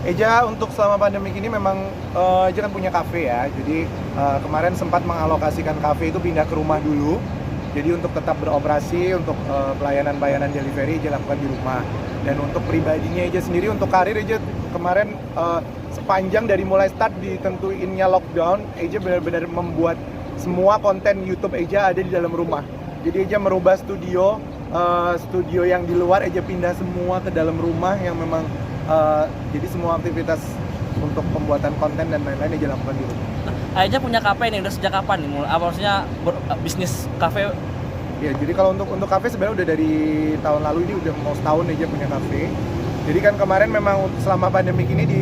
Eja untuk selama pandemi ini memang Eja kan punya kafe ya. Jadi kemarin sempat mengalokasikan kafe itu pindah ke rumah dulu. Jadi untuk tetap beroperasi, untuk pelayanan delivery Eja lakukan di rumah. Dan untuk pribadinya Eja sendiri, untuk karir Eja kemarin sepanjang dari mulai start ditentuinnya lockdown, Eja benar-benar membuat semua konten YouTube Eja ada di dalam rumah. Jadi Eja merubah studio yang di luar Eja pindah semua ke dalam rumah yang memang jadi semua aktivitas untuk pembuatan konten dan lain-lain Eja lakukan di rumah. Eja punya kafe nih, udah sejak kapan nih? Maksudnya bisnis kafe? Ya, jadi kalau untuk kafe sebenarnya udah dari tahun lalu, ini udah mau setahun Eja punya kafe. Jadi kan kemarin memang selama pandemi ini di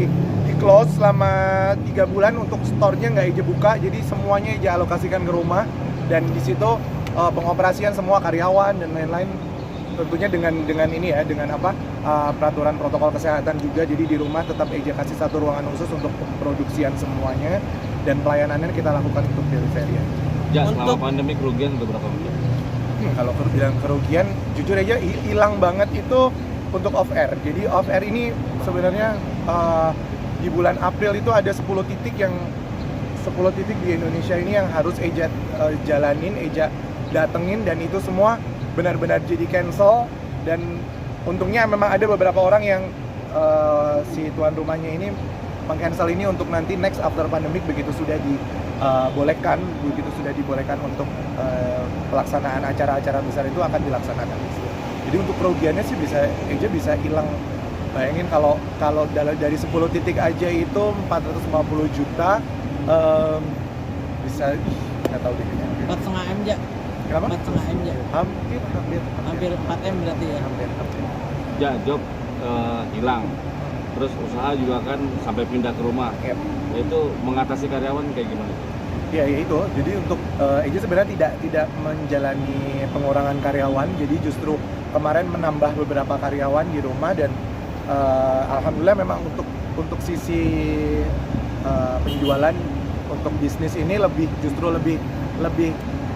close selama 3 bulan untuk store-nya nggak Eja buka, jadi semuanya Eja alokasikan ke rumah dan di situ pengoperasian semua karyawan dan lain-lain tentunya dengan ini ya, dengan peraturan protokol kesehatan juga. Jadi di rumah tetap Eja kasih satu ruangan khusus untuk produksian semuanya dan pelayanannya kita lakukan untuk delivery ya. Ya, selama pandemi kerugian untuk berapa miliar? Kalau bilang kerugian, jujur aja hilang banget itu untuk off air. Jadi off air ini sebenarnya di bulan April itu ada 10 titik di Indonesia ini yang harus Eja jalanin, Eja datengin, dan itu semua benar-benar jadi cancel. Dan untungnya memang ada beberapa orang yang si tuan rumahnya ini meng-cancel ini untuk nanti next after pandemic begitu sudah dibolehkan untuk pelaksanaan acara-acara besar itu akan dilaksanakan. Jadi untuk kerugiannya sih Eja bisa hilang. Bayangin kalau dari 10 titik aja itu 450 juta, bisa nggak tahu deh. 4,5 M ya? Kenapa? 4,5 M ya? Hampir 4 M berarti ya? hampir. Ya, job hilang. Terus usaha juga kan sampai pindah ke rumah. Yep. Itu mengatasi karyawan kayak gimana? Ya itu. Jadi untuk Eja sebenarnya tidak menjalani pengurangan karyawan. Jadi justru kemarin menambah beberapa karyawan di rumah dan alhamdulillah memang untuk sisi penjualan untuk bisnis ini justru lebih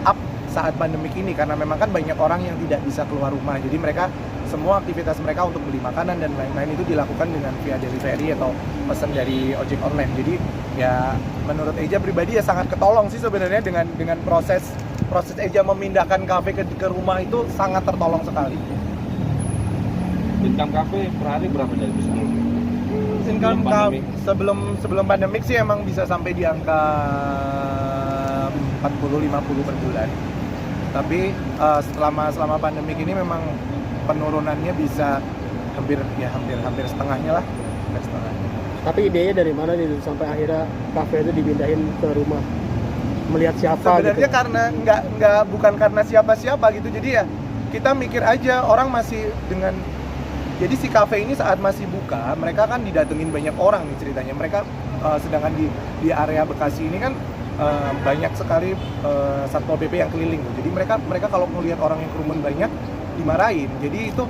up saat pandemik ini, karena memang kan banyak orang yang tidak bisa keluar rumah. Jadi semua aktivitas mereka untuk beli makanan dan lain-lain itu dilakukan dengan via delivery atau pesan dari ojek online. Jadi ya menurut Eja pribadi ya sangat ketolong sih sebenarnya dengan proses Eja memindahkan kafe ke rumah itu sangat tertolong sekali. Income kafe per hari berapa jadi bisa? Income sebelum pandemik sih emang bisa sampai di angka 40-50 per bulan. Tapi selama pandemik ini memang penurunannya bisa hampir setengahnya lah. Tapi idenya dari mana nih sampai akhirnya kafe itu dipindahin ke rumah? Melihat siapa? Sebenarnya gitu? Karena bukan karena siapa-siapa gitu. Jadi ya kita mikir aja orang masih dengan. Jadi si kafe ini saat masih buka, mereka kan didatengin banyak orang nih ceritanya. Mereka sedangkan di area Bekasi ini kan banyak sekali Satpol PP yang keliling. Jadi mereka kalau melihat orang yang kerumun banyak dimarahin. Jadi itu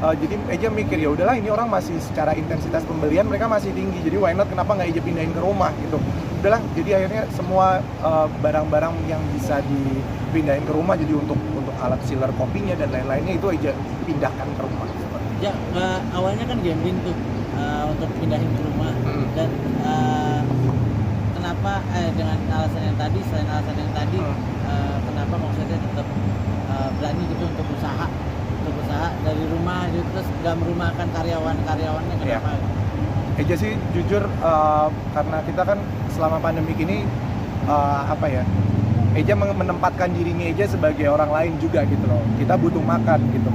jadi Eja mikir ya udahlah, ini orang masih secara intensitas pembelian mereka masih tinggi. Jadi why not, kenapa nggak Eja pindahin ke rumah gitu. Udahlah, jadi akhirnya semua barang-barang yang bisa dipindahin ke rumah, jadi untuk alat sealer kopinya dan lain-lainnya itu Eja pindahkan ke rumah. Ya, awalnya kan gambling tuh untuk pindahin ke rumah dan kenapa dengan alasan yang tadi, selain alasan yang tadi, kenapa maksudnya tetap berani gitu untuk usaha dari rumah gitu, terus nggak merumahkan karyawannya kenapa? Eja sih jujur karena kita kan selama pandemi ini Eja menempatkan dirinya Eja sebagai orang lain juga gitu loh. Kita butuh makan gitu.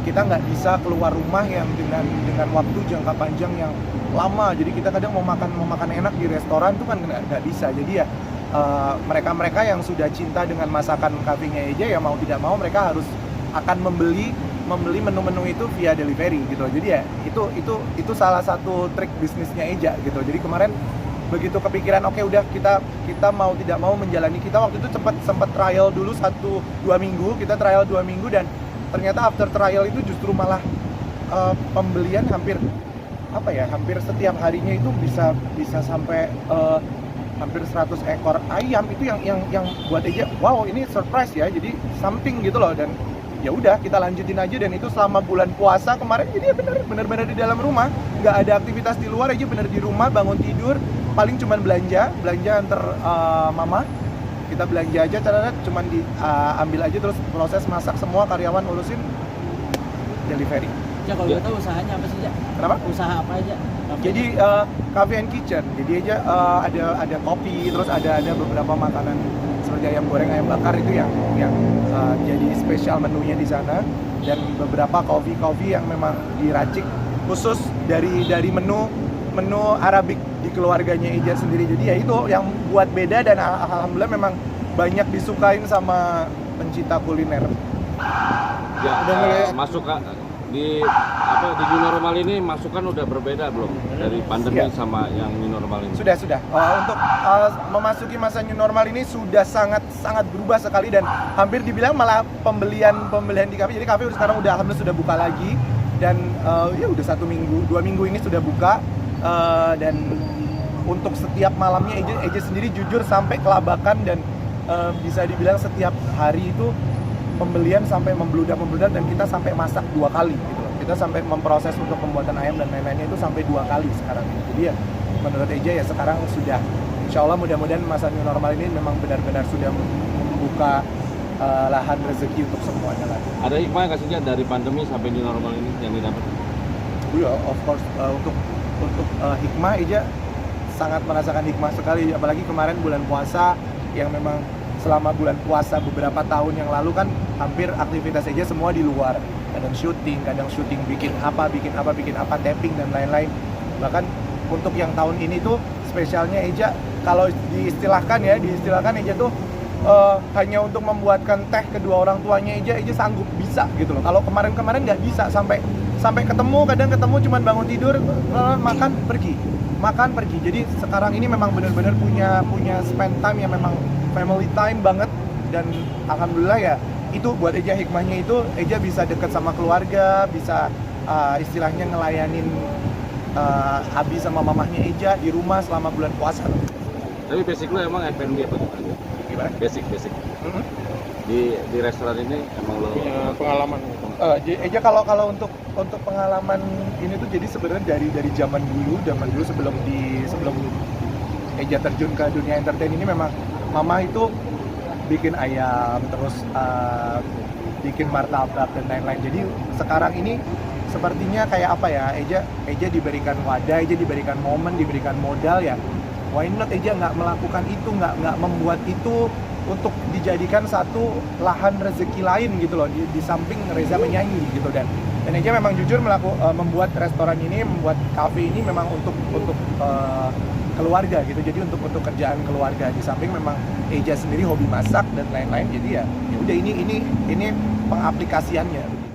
Kita nggak bisa keluar rumah yang dengan waktu jangka panjang yang lama. Jadi kita kadang mau makan enak di restoran tuh kan nggak bisa. Jadi ya mereka yang sudah cinta dengan masakan kafenya Eja ya mau tidak mau mereka harus akan membeli menu-menu itu via delivery gitu. Jadi ya itu salah satu trik bisnisnya Eja gitu. Jadi kemarin begitu kepikiran oke, udah kita mau tidak mau menjalani, kita waktu itu sempat trial dulu 1-2 minggu, kita trial 2 minggu dan ternyata after trial itu justru malah pembelian hampir setiap harinya itu bisa sampai hampir 100 ekor ayam. Itu yang buat Eja wow, ini surprise ya, jadi something gitu loh. Dan ya udah kita lanjutin aja. Dan itu selama bulan puasa kemarin jadi ya bener-bener di dalam rumah, nggak ada aktivitas di luar aja, bener di rumah, bangun tidur paling cuman belanja antar mama, kita belanja aja, caranya cuman diambil aja, terus proses masak semua, karyawan urusin, delivery. Ja, kalau boleh tahu usahanya apa sih, Ja? Kenapa? Usaha apa aja? Jadi cafe and kitchen, jadi aja ada kopi, terus ada beberapa makanan seperti ayam goreng, ayam bakar itu yang jadi spesial menunya di sana, dan beberapa kopi yang memang diracik khusus dari menu Arabik di keluarganya Eja sendiri. Jadi ya itu yang buat beda, dan alhamdulillah memang banyak disukain sama pencinta kuliner. Ya, Udah mulai masuk di new normal ini masukan udah berbeda belum dari pandemi Ya. sama yang new normal ini? Sudah. Untuk memasuki masa new normal ini sudah sangat berubah sekali, dan hampir dibilang malah pembelian di kafe. Jadi kafe sekarang udah alhamdulillah sudah buka lagi, dan ya udah 2 minggu ini sudah buka, dan untuk setiap malamnya Eja sendiri jujur sampai kelabakan, dan bisa dibilang setiap hari itu pembelian sampai membludak, dan kita sampai masak 2 kali gitu loh. Kita sampai memproses untuk pembuatan ayam dan lain-lainnya itu sampai 2 kali sekarang. Jadi ya menurut Eja ya sekarang sudah, insya Allah mudah-mudahan masa new normal ini memang benar-benar sudah membuka lahan rezeki untuk semuanya lagi. Ada hikmah nggak sih Ja, dari pandemi sampai new normal ini yang didapat? Ya, of course, untuk hikmah Eja sangat merasakan hikmah sekali, apalagi kemarin bulan puasa yang memang selama bulan puasa beberapa tahun yang lalu kan hampir aktivitas Eja semua di luar, kadang syuting bikin apa, tapping dan lain-lain. Bahkan untuk yang tahun ini tuh spesialnya Eja, kalau diistilahkan Eja tuh hanya untuk membuatkan teh kedua orang tuanya Eja sanggup bisa gitu loh. Kalau kemarin nggak bisa, sampai kadang ketemu cuman bangun tidur, makan pergi. Jadi sekarang ini memang benar-benar punya spend time yang memang family time banget, dan alhamdulillah ya itu buat Eja hikmahnya itu Eja bisa dekat sama keluarga, bisa istilahnya ngelayanin Abi sama mamahnya Eja di rumah selama bulan puasa. Tapi basic lu emang F&B apa gimana? Gimana? Basic. Di restoran ini emang lo punya pengalaman. Eja kalau untuk pengalaman ini tuh jadi sebenarnya dari zaman dulu sebelum Eja terjun ke dunia entertain ini, memang mama itu bikin ayam, terus bikin martabak dan lain-lain. Jadi sekarang ini sepertinya kayak apa ya, Eja diberikan wadah, Eja diberikan momen, diberikan modal ya. Why not Eja nggak melakukan itu, nggak membuat itu untuk dijadikan satu lahan rezeki lain gitu loh, di samping Reza menyanyi gitu. Dan Eja memang jujur membuat restoran ini, membuat cafe ini memang untuk keluarga gitu, jadi untuk kerjaan keluarga, di samping memang Eja sendiri hobi masak dan lain-lain. Jadi ya udah ini pengaplikasiannya.